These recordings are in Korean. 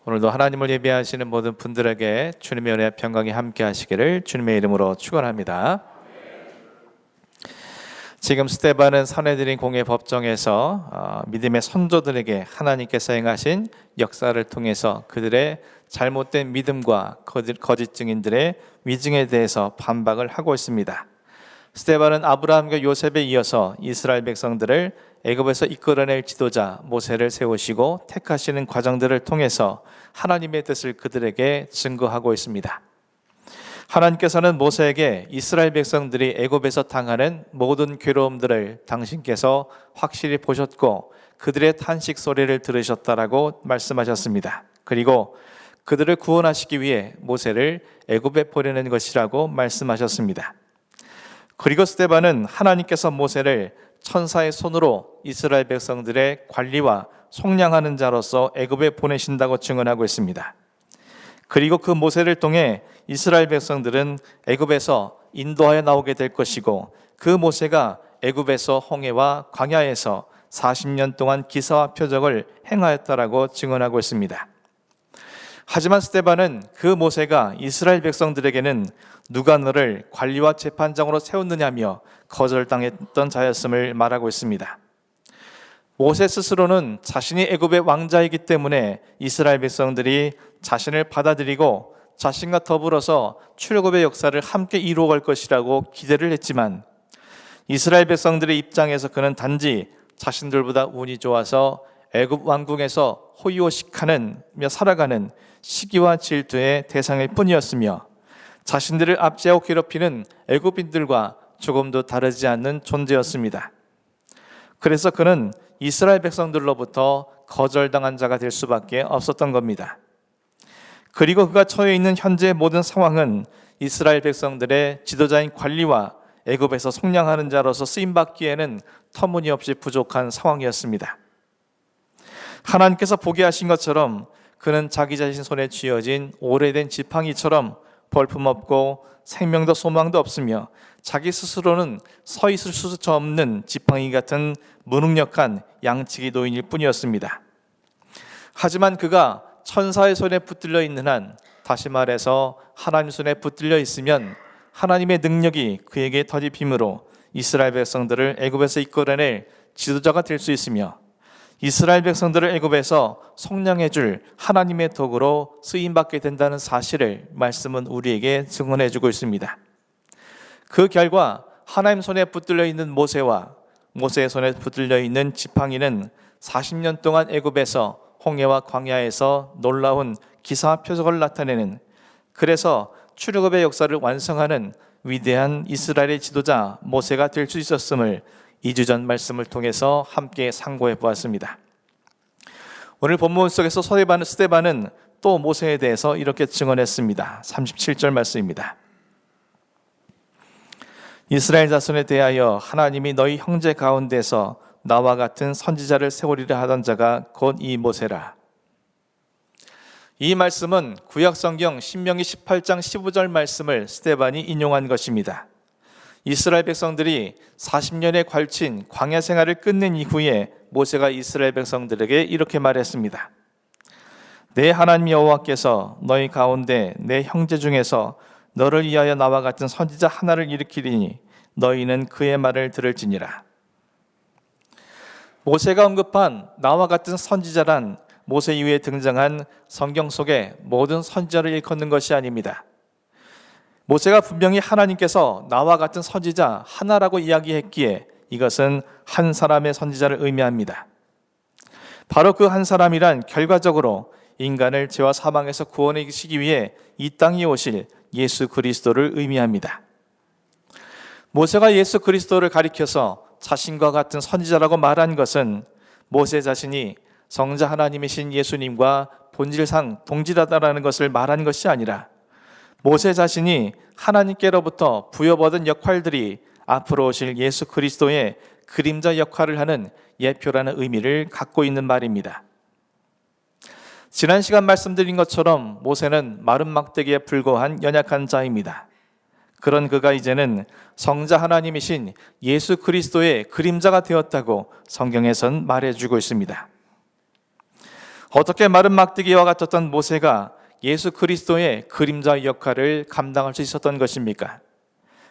오늘도 하나님을 예배하시는 모든 분들에게 주님의 은혜와 평강이 함께 하시기를 주님의 이름으로 축원합니다. 지금 스데반은 사내들인 공회 법정에서 믿음의 선조들에게 하나님께서 행하신 역사를 통해서 그들의 잘못된 믿음과 거짓 증인들의 위증에 대해서 반박을 하고 있습니다. 스데반은 아브라함과 요셉에 이어서 이스라엘 백성들을 애굽에서 이끌어낼 지도자 모세를 세우시고 택하시는 과정들을 통해서 하나님의 뜻을 그들에게 증거하고 있습니다. 하나님께서는 모세에게 이스라엘 백성들이 애굽에서 당하는 모든 괴로움들을 당신께서 확실히 보셨고 그들의 탄식 소리를 들으셨다라고 말씀하셨습니다. 그리고 그들을 구원하시기 위해 모세를 애굽에 보내는 것이라고 말씀하셨습니다. 그리고 스데반은 하나님께서 모세를 천사의 손으로 이스라엘 백성들의 관리와 속량하는 자로서 애굽에 보내신다고 증언하고 있습니다. 그리고 그 모세를 통해 이스라엘 백성들은 애굽에서 인도하여 나오게 될 것이고 그 모세가 애굽에서 홍해와 광야에서 40년 동안 기사와 표적을 행하였다라고 증언하고 있습니다. 하지만 스데반은 그 모세가 이스라엘 백성들에게는 누가 너를 관리와 재판장으로 세웠느냐며 거절당했던 자였음을 말하고 있습니다. 모세 스스로는 자신이 애굽의 왕자이기 때문에 이스라엘 백성들이 자신을 받아들이고 자신과 더불어서 출애굽의 역사를 함께 이루어갈 것이라고 기대를 했지만 이스라엘 백성들의 입장에서 그는 단지 자신들보다 운이 좋아서 애굽 왕궁에서 호의호식하며 살아가는 시기와 질투의 대상일 뿐이었으며 자신들을 압제하고 괴롭히는 애굽인들과 조금도 다르지 않는 존재였습니다. 그래서 그는 이스라엘 백성들로부터 거절당한 자가 될 수밖에 없었던 겁니다. 그리고 그가 처해 있는 현재의 모든 상황은 이스라엘 백성들의 지도자인 관리와 애굽에서 속량하는 자로서 쓰임받기에는 터무니없이 부족한 상황이었습니다. 하나님께서 보게 하신 것처럼 그는 자기 자신 손에 쥐어진 오래된 지팡이처럼 볼품없고 생명도 소망도 없으며 자기 스스로는 서 있을 수조차 없는 지팡이 같은 무능력한 양치기 노인일 뿐이었습니다. 하지만 그가 천사의 손에 붙들려 있는 한, 다시 말해서 하나님 손에 붙들려 있으면 하나님의 능력이 그에게 더입힘으로 이스라엘 백성들을 애굽에서 이끌어낼 지도자가 될 수 있으며 이스라엘 백성들을 애굽에서 속량해 줄 하나님의 도구로 쓰임받게 된다는 사실을 말씀은 우리에게 증언해 주고 있습니다. 그 결과 하나님 손에 붙들려 있는 모세와 모세의 손에 붙들려 있는 지팡이는 40년 동안 애굽에서 홍해와 광야에서 놀라운 기사와 표적을 나타내는, 그래서 출애굽의 역사를 완성하는 위대한 이스라엘의 지도자 모세가 될 수 있었음을 2주 전 말씀을 통해서 함께 상고해 보았습니다. 오늘 본문 속에서 스데반은 또 모세에 대해서 이렇게 증언했습니다. 37절 말씀입니다. 이스라엘 자손에 대하여 하나님이 너희 형제 가운데서 나와 같은 선지자를 세우리라 하던 자가 곧 이 모세라. 이 말씀은 구약성경 신명기 18장 15절 말씀을 스데반이 인용한 것입니다. 이스라엘 백성들이 40년에 걸친 광야 생활을 끝낸 이후에 모세가 이스라엘 백성들에게 이렇게 말했습니다. 내 하나님 여호와께서 너희 가운데 내 형제 중에서 너를 위하여 나와 같은 선지자 하나를 일으키리니 너희는 그의 말을 들을지니라. 모세가 언급한 나와 같은 선지자란 모세 이후에 등장한 성경 속의 모든 선지자를 일컫는 것이 아닙니다. 모세가 분명히 하나님께서 나와 같은 선지자 하나라고 이야기했기에 이것은 한 사람의 선지자를 의미합니다. 바로 그 한 사람이란 결과적으로 인간을 죄와 사망에서 구원하시기 위해 이 땅에 오실 예수 그리스도를 의미합니다. 모세가 예수 그리스도를 가리켜서 자신과 같은 선지자라고 말한 것은 모세 자신이 성자 하나님이신 예수님과 본질상 동질하다라는 것을 말한 것이 아니라 모세 자신이 하나님께로부터 부여받은 역할들이 앞으로 오실 예수 그리스도의 그림자 역할을 하는 예표라는 의미를 갖고 있는 말입니다. 지난 시간 말씀드린 것처럼 모세는 마른 막대기에 불과한 연약한 자입니다. 그런 그가 이제는 성자 하나님이신 예수 그리스도의 그림자가 되었다고 성경에선 말해주고 있습니다. 어떻게 마른 막대기와 같았던 모세가 예수 그리스도의 그림자 역할을 감당할 수 있었던 것입니까?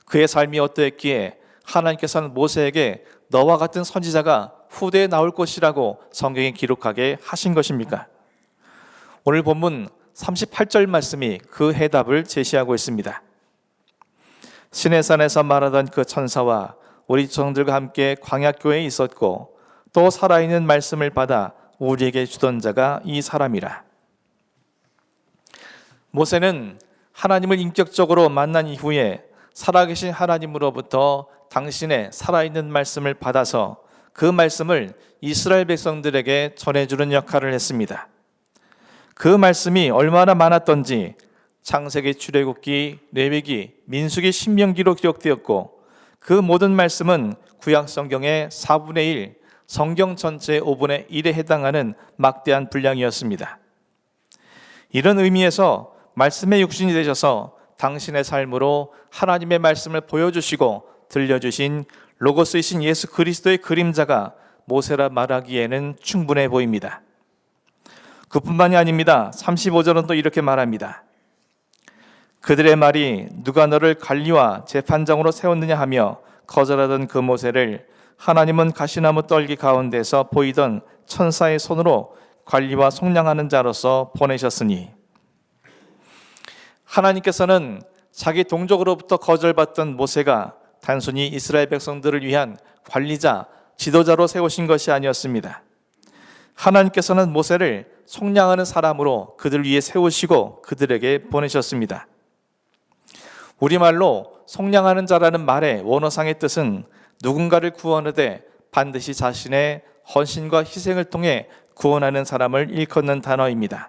그의 삶이 어떠했기에 하나님께서는 모세에게 너와 같은 선지자가 후대에 나올 것이라고 성경에 기록하게 하신 것입니까? 오늘 본문 38절 말씀이 그 해답을 제시하고 있습니다. 시내산에서 말하던 그 천사와 우리 조상들과 함께 광야교회에 있었고 또 살아있는 말씀을 받아 우리에게 주던 자가 이 사람이라. 모세는 하나님을 인격적으로 만난 이후에 살아계신 하나님으로부터 당신의 살아있는 말씀을 받아서 그 말씀을 이스라엘 백성들에게 전해주는 역할을 했습니다. 그 말씀이 얼마나 많았던지 창세기, 출애굽기, 레위기, 민수기, 신명기로 기록되었고 그 모든 말씀은 구약 성경의 4분의 1, 성경 전체의 5분의 1에 해당하는 막대한 분량이었습니다. 이런 의미에서 말씀의 육신이 되셔서 당신의 삶으로 하나님의 말씀을 보여주시고 들려주신 로고스이신 예수 그리스도의 그림자가 모세라 말하기에는 충분해 보입니다. 그뿐만이 아닙니다. 35절은 또 이렇게 말합니다. 그들의 말이 누가 너를 관리와 재판장으로 세웠느냐 하며 거절하던 그 모세를 하나님은 가시나무 떨기 가운데서 보이던 천사의 손으로 관리와 속량하는 자로서 보내셨으니, 하나님께서는 자기 동족으로부터 거절받던 모세가 단순히 이스라엘 백성들을 위한 관리자, 지도자로 세우신 것이 아니었습니다. 하나님께서는 모세를 속량하는 사람으로 그들 위해 세우시고 그들에게 보내셨습니다. 우리말로 속량하는 자라는 말의 원어상의 뜻은 누군가를 구원하되 반드시 자신의 헌신과 희생을 통해 구원하는 사람을 일컫는 단어입니다.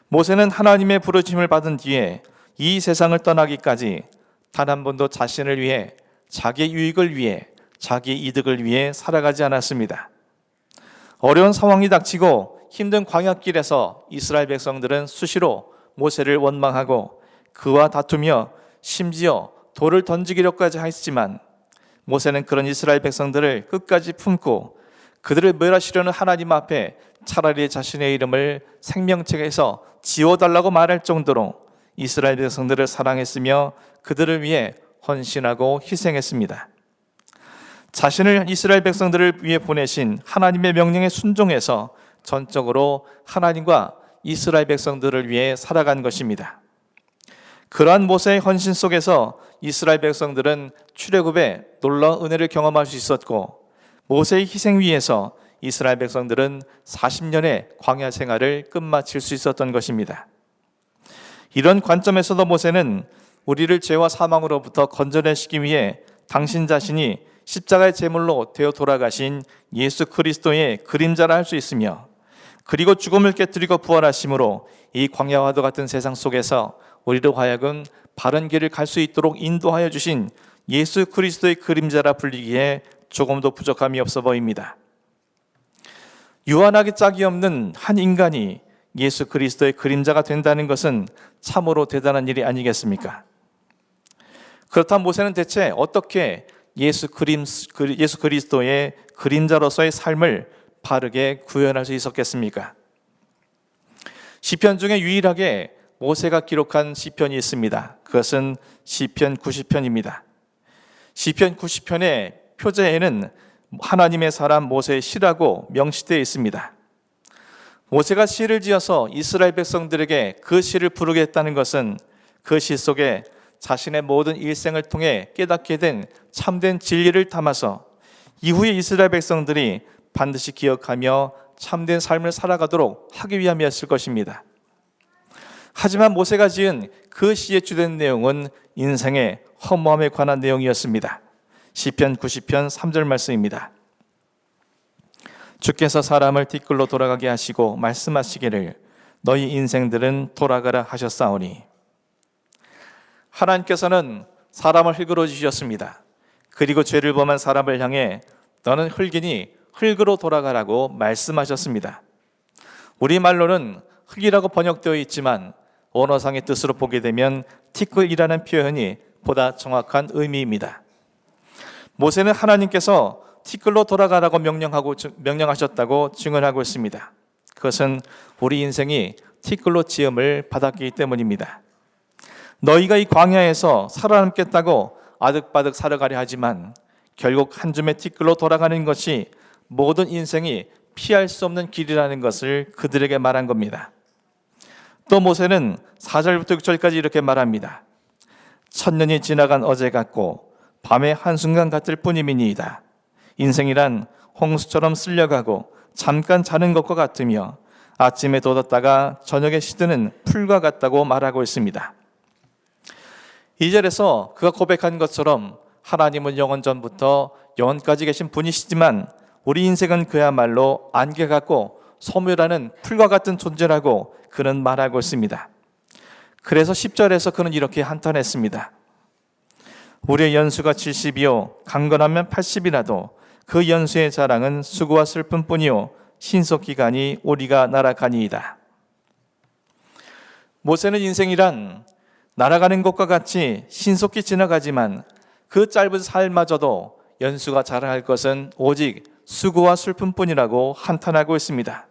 모세는 하나님의 부르심을 받은 뒤에 이 세상을 떠나기까지 단 한 번도 자신을 위해, 자기의 유익을 위해, 자기의 이득을 위해 살아가지 않았습니다. 어려운 상황이 닥치고 힘든 광야길에서 이스라엘 백성들은 수시로 모세를 원망하고 그와 다투며 심지어 돌을 던지기로까지 했지만 모세는 그런 이스라엘 백성들을 끝까지 품고 그들을 멸하시려는 하나님 앞에 차라리 자신의 이름을 생명책에서 지워달라고 말할 정도로 이스라엘 백성들을 사랑했으며 그들을 위해 헌신하고 희생했습니다. 자신을 이스라엘 백성들을 위해 보내신 하나님의 명령에 순종해서 전적으로 하나님과 이스라엘 백성들을 위해 살아간 것입니다. 그러한 모세의 헌신 속에서 이스라엘 백성들은 출애굽에 놀라운 은혜를 경험할 수 있었고, 모세의 희생 위에서 이스라엘 백성들은 40년의 광야 생활을 끝마칠 수 있었던 것입니다. 이런 관점에서도 모세는 우리를 죄와 사망으로부터 건져내시기 위해 당신 자신이 십자가의 제물로 되어 돌아가신 예수 그리스도의 그림자라 할 수 있으며, 그리고 죽음을 깨뜨리고 부활하심으로 이 광야와도 같은 세상 속에서 우리로 하여금 바른 길을 갈 수 있도록 인도하여 주신 예수 그리스도의 그림자라 불리기에 조금도 부족함이 없어 보입니다. 유한하기 짝이 없는 한 인간이 예수 그리스도의 그림자가 된다는 것은 참으로 대단한 일이 아니겠습니까? 그렇다면 모세는 대체 어떻게 예수 그리스도의 그림자로서의 삶을 바르게 구현할 수 있었겠습니까? 시편 중에 유일하게 모세가 기록한 시편이 있습니다. 그것은 시편 90편입니다. 시편 90편의 표제에는 하나님의 사람 모세의 시라고 명시되어 있습니다. 모세가 시를 지어서 이스라엘 백성들에게 그 시를 부르게 했다는 것은 그 시 속에 자신의 모든 일생을 통해 깨닫게 된 참된 진리를 담아서 이후에 이스라엘 백성들이 반드시 기억하며 참된 삶을 살아가도록 하기 위함이었을 것입니다. 하지만 모세가 지은 그 시의 주된 내용은 인생의 허무함에 관한 내용이었습니다. 시편 90편 3절 말씀입니다. 주께서 사람을 뒷글로 돌아가게 하시고 말씀하시기를 너희 인생들은 돌아가라 하셨사오니. 하나님께서는 사람을 흙으로 지으셨습니다. 그리고 죄를 범한 사람을 향해 너는 흙이니 흙으로 돌아가라고 말씀하셨습니다. 우리말로는 흙이라고 번역되어 있지만 원어상의 뜻으로 보게 되면 티끌이라는 표현이 보다 정확한 의미입니다. 모세는 하나님께서 티끌로 돌아가라고 명령하셨다고 증언하고 있습니다. 그것은 우리 인생이 티끌로 지음을 받았기 때문입니다. 너희가 이 광야에서 살아남겠다고 아득바득 살아가려 하지만 결국 한 줌의 티끌로 돌아가는 것이 모든 인생이 피할 수 없는 길이라는 것을 그들에게 말한 겁니다. 또 모세는 4절부터 6절까지 이렇게 말합니다. 천년이 지나간 어제 같고 밤의 한순간 같을 뿐임이니이다. 인생이란 홍수처럼 쓸려가고 잠깐 자는 것과 같으며 아침에 돋았다가 저녁에 시드는 풀과 같다고 말하고 있습니다. 2절에서 그가 고백한 것처럼 하나님은 영원 전부터 영원까지 계신 분이시지만 우리 인생은 그야말로 안개 같고 소멸하는 풀과 같은 존재라고 그는 말하고 있습니다. 그래서 10절에서 그는 이렇게 한탄했습니다. 우리의 연수가 70이요 강건하면 80이라도 그 연수의 자랑은 수고와 슬픔뿐이요 신속기간이 우리가 날아가니이다. 모세는 인생이란 날아가는 것과 같이 신속히 지나가지만 그 짧은 삶마저도 연수가 자랑할 것은 오직 수고와 슬픔뿐이라고 한탄하고 있습니다.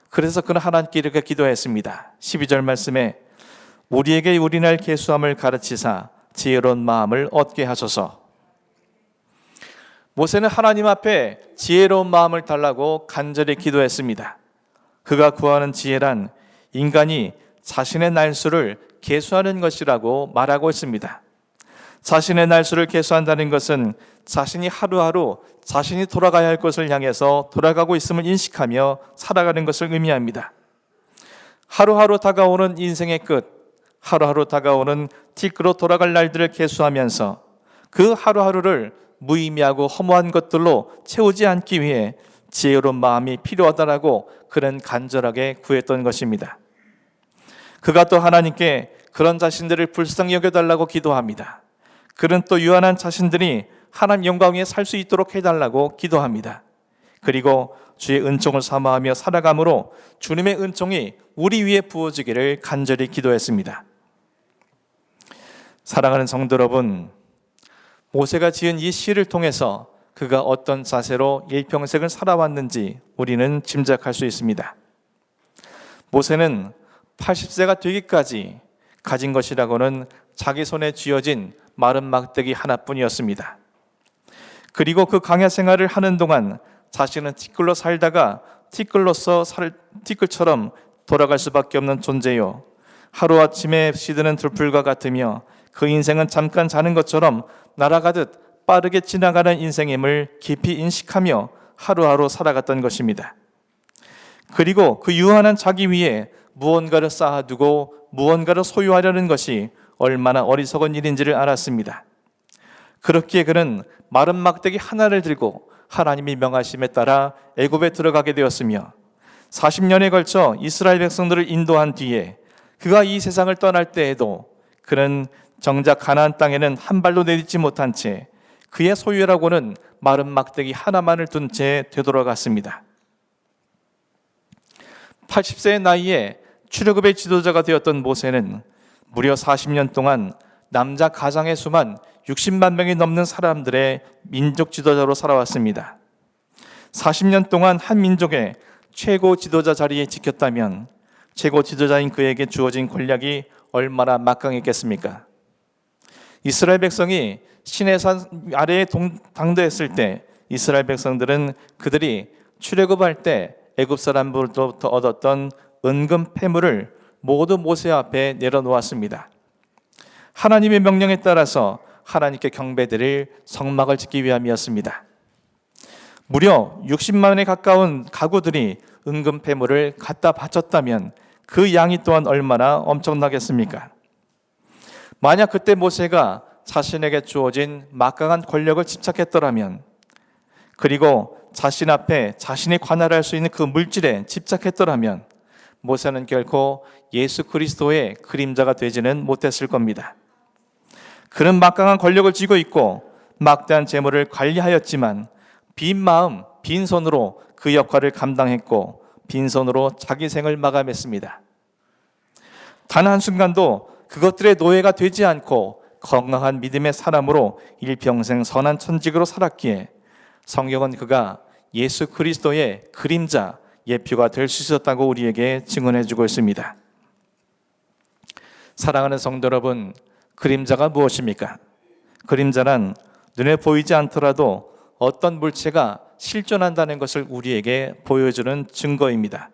그래서 그는 하나님께 이렇게 기도했습니다. 12절 말씀에 우리에게 우리날 계수함을 가르치사 지혜로운 마음을 얻게 하소서. 모세는 하나님 앞에 지혜로운 마음을 달라고 간절히 기도했습니다. 그가 구하는 지혜란 인간이 자신의 날수를 계수하는 것이라고 말하고 있습니다. 자신의 날수를 계수한다는 것은 자신이 하루하루 자신이 돌아가야 할 곳을 향해서 돌아가고 있음을 인식하며 살아가는 것을 의미합니다. 하루하루 다가오는 인생의 끝, 하루하루 다가오는 티끌로 돌아갈 날들을 계수하면서 그 하루하루를 무의미하고 허무한 것들로 채우지 않기 위해 지혜로운 마음이 필요하다라고 그는 간절하게 구했던 것입니다. 그가 또 하나님께 그런 자신들을 불쌍히 여겨달라고 기도합니다. 그는 또 유한한 자신들이 하나님 영광 위에 살 수 있도록 해달라고 기도합니다. 그리고 주의 은총을 사모하며 살아감으로 주님의 은총이 우리 위에 부어지기를 간절히 기도했습니다. 사랑하는 성도 여러분, 모세가 지은 이 시를 통해서 그가 어떤 자세로 일평생을 살아왔는지 우리는 짐작할 수 있습니다. 모세는 80세가 되기까지 가진 것이라고는 자기 손에 쥐어진 마른 막대기 하나뿐이었습니다. 그리고 그 광야 생활을 하는 동안 자신은 티끌로 살다가 티끌처럼 돌아갈 수밖에 없는 존재요, 하루아침에 시드는 들풀과 같으며 그 인생은 잠깐 자는 것처럼 날아가듯 빠르게 지나가는 인생임을 깊이 인식하며 하루하루 살아갔던 것입니다. 그리고 그 유한한 자기 위에 무언가를 쌓아두고 무언가를 소유하려는 것이 얼마나 어리석은 일인지를 알았습니다. 그렇기에 그는 마른 막대기 하나를 들고 하나님이 명하심에 따라 애굽에 들어가게 되었으며 40년에 걸쳐 이스라엘 백성들을 인도한 뒤에 그가 이 세상을 떠날 때에도 그는 정작 가나안 땅에는 한 발도 내딛지 못한 채 그의 소유라고는 마른 막대기 하나만을 둔 채 되돌아갔습니다. 80세의 나이에 출애굽의 지도자가 되었던 모세는 무려 40년 동안 남자 가장의 수만 60만 명이 넘는 사람들의 민족 지도자로 살아왔습니다. 40년 동안 한 민족의 최고 지도자 자리에 지켰다면 최고 지도자인 그에게 주어진 권력이 얼마나 막강했겠습니까? 이스라엘 백성이 시내산 아래에 당도했을 때 이스라엘 백성들은 그들이 출애굽할 때 애굽 사람들로부터 얻었던 은금 패물을 모두 모세 앞에 내려놓았습니다. 하나님의 명령에 따라서 하나님께 경배드릴 성막을 짓기 위함이었습니다. 무려 60만에 가까운 가구들이 은금 패물을 갖다 바쳤다면 그 양이 또한 얼마나 엄청나겠습니까? 만약 그때 모세가 자신에게 주어진 막강한 권력을 집착했더라면, 그리고 자신 앞에 자신이 관할할 수 있는 그 물질에 집착했더라면 모세는 결코 예수 그리스도의 그림자가 되지는 못했을 겁니다. 그는 막강한 권력을 쥐고 있고 막대한 재물을 관리하였지만 빈 마음, 빈손으로 그 역할을 감당했고 빈손으로 자기 생을 마감했습니다. 단 한순간도 그것들의 노예가 되지 않고 건강한 믿음의 사람으로 일평생 선한 천직으로 살았기에 성경은 그가 예수 그리스도의 그림자, 예표가 될 수 있었다고 우리에게 증언해 주고 있습니다. 사랑하는 성도 여러분, 그림자가 무엇입니까? 그림자란 눈에 보이지 않더라도 어떤 물체가 실존한다는 것을 우리에게 보여주는 증거입니다.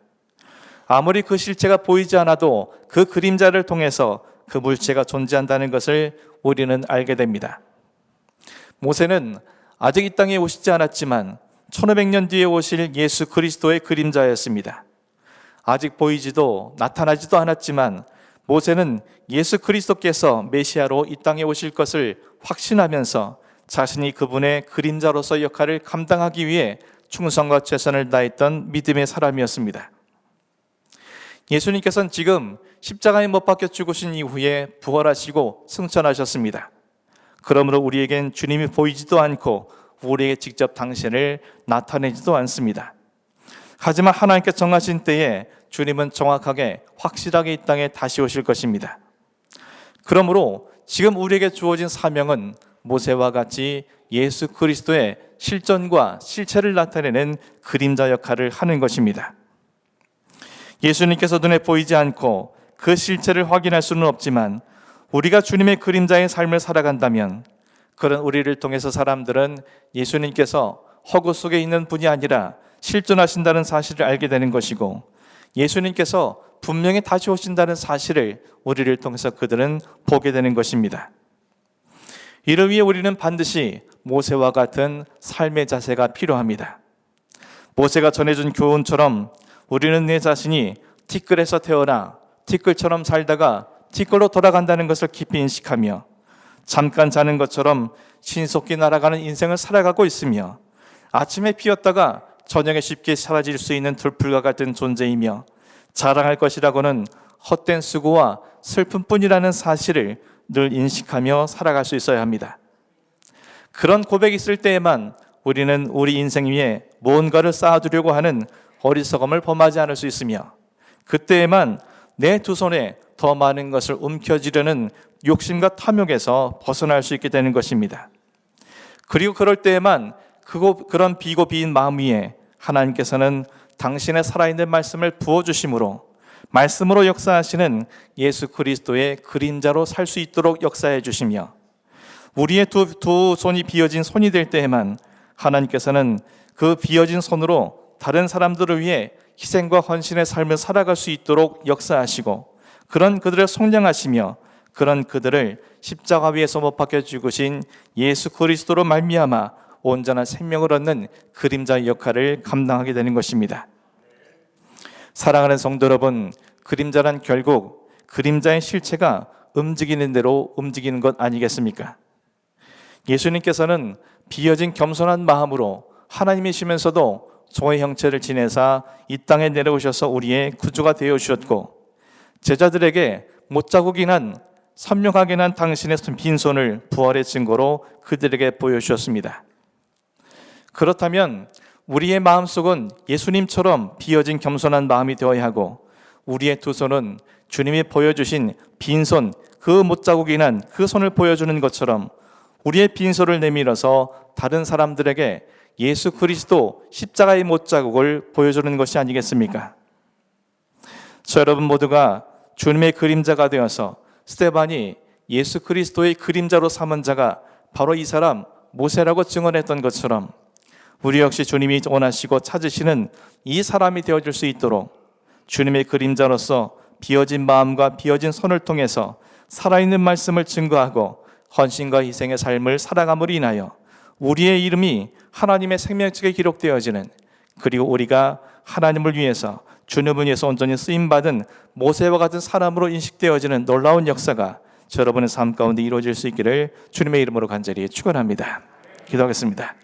아무리 그 실체가 보이지 않아도 그 그림자를 통해서 그 물체가 존재한다는 것을 우리는 알게 됩니다. 모세는 아직 이 땅에 오시지 않았지만 1500년 뒤에 오실 예수 그리스도의 그림자였습니다. 아직 보이지도 나타나지도 않았지만 모세는 예수 그리스도께서 메시아로 이 땅에 오실 것을 확신하면서 자신이 그분의 그림자로서 역할을 감당하기 위해 충성과 최선을 다했던 믿음의 사람이었습니다. 예수님께서는 지금 십자가에 못 박혀 죽으신 이후에 부활하시고 승천하셨습니다. 그러므로 우리에겐 주님이 보이지도 않고 우리에게 직접 당신을 나타내지도 않습니다. 하지만 하나님께 정하신 때에 주님은 정확하게 확실하게 이 땅에 다시 오실 것입니다. 그러므로 지금 우리에게 주어진 사명은 모세와 같이 예수 그리스도의 실존과 실체를 나타내는 그림자 역할을 하는 것입니다. 예수님께서 눈에 보이지 않고 그 실체를 확인할 수는 없지만 우리가 주님의 그림자의 삶을 살아간다면 그런 우리를 통해서 사람들은 예수님께서 허구 속에 있는 분이 아니라 실존하신다는 사실을 알게 되는 것이고 예수님께서 분명히 다시 오신다는 사실을 우리를 통해서 그들은 보게 되는 것입니다. 이를 위해 우리는 반드시 모세와 같은 삶의 자세가 필요합니다. 모세가 전해준 교훈처럼 우리는 내 자신이 티끌에서 태어나 티끌처럼 살다가 티끌로 돌아간다는 것을 깊이 인식하며 잠깐 자는 것처럼 신속히 날아가는 인생을 살아가고 있으며 아침에 피었다가 저녁에 쉽게 사라질 수 있는 들풀과 같은 존재이며 자랑할 것이라고는 헛된 수고와 슬픔뿐이라는 사실을 늘 인식하며 살아갈 수 있어야 합니다. 그런 고백이 있을 때에만 우리는 우리 인생 위에 무언가를 쌓아두려고 하는 어리석음을 범하지 않을 수 있으며 그때에만 내 두 손에 더 많은 것을 움켜쥐려는 욕심과 탐욕에서 벗어날 수 있게 되는 것입니다. 그리고 그럴 때에만 그런 비고 비인 마음 위에 하나님께서는 당신의 살아있는 말씀을 부어주심으로 말씀으로 역사하시는 예수 그리스도의 그림자로 살 수 있도록 역사해 주시며 우리의 두 손이 비어진 손이 될 때에만 하나님께서는 그 비어진 손으로 다른 사람들을 위해 희생과 헌신의 삶을 살아갈 수 있도록 역사하시고 그런 그들을 속량하시며 그런 그들을 십자가 위에서 못 박혀 죽으신 예수 그리스도로 말미암아 온전한 생명을 얻는 그림자의 역할을 감당하게 되는 것입니다. 사랑하는 성도 여러분, 그림자란 결국 그림자의 실체가 움직이는 대로 움직이는 것 아니겠습니까? 예수님께서는 비어진 겸손한 마음으로 하나님이시면서도 종의 형체를 지내사 이 땅에 내려오셔서 우리의 구주가 되어 주셨고 제자들에게 못자국이 난 선명하게 난 당신의 빈손을 부활의 증거로 그들에게 보여주셨습니다. 그렇다면 우리의 마음속은 예수님처럼 비어진 겸손한 마음이 되어야 하고 우리의 두 손은 주님이 보여주신 빈손, 그 못자국이 난 그 손을 보여주는 것처럼 우리의 빈손을 내밀어서 다른 사람들에게 예수 그리스도 십자가의 못자국을 보여주는 것이 아니겠습니까? 저 여러분 모두가 주님의 그림자가 되어서 스데반이 예수 그리스도의 그림자로 삼은 자가 바로 이 사람 모세라고 증언했던 것처럼 우리 역시 주님이 원하시고 찾으시는 이 사람이 되어줄 수 있도록 주님의 그림자로서 비어진 마음과 비어진 손을 통해서 살아있는 말씀을 증거하고 헌신과 희생의 삶을 살아감으로 인하여 우리의 이름이 하나님의 생명책에 기록되어지는 그리고 우리가 하나님을 위해서 주님을 위해서 온전히 쓰임받은 모세와 같은 사람으로 인식되어지는 놀라운 역사가 여러분의 삶 가운데 이루어질 수 있기를 주님의 이름으로 간절히 축원합니다. 기도하겠습니다.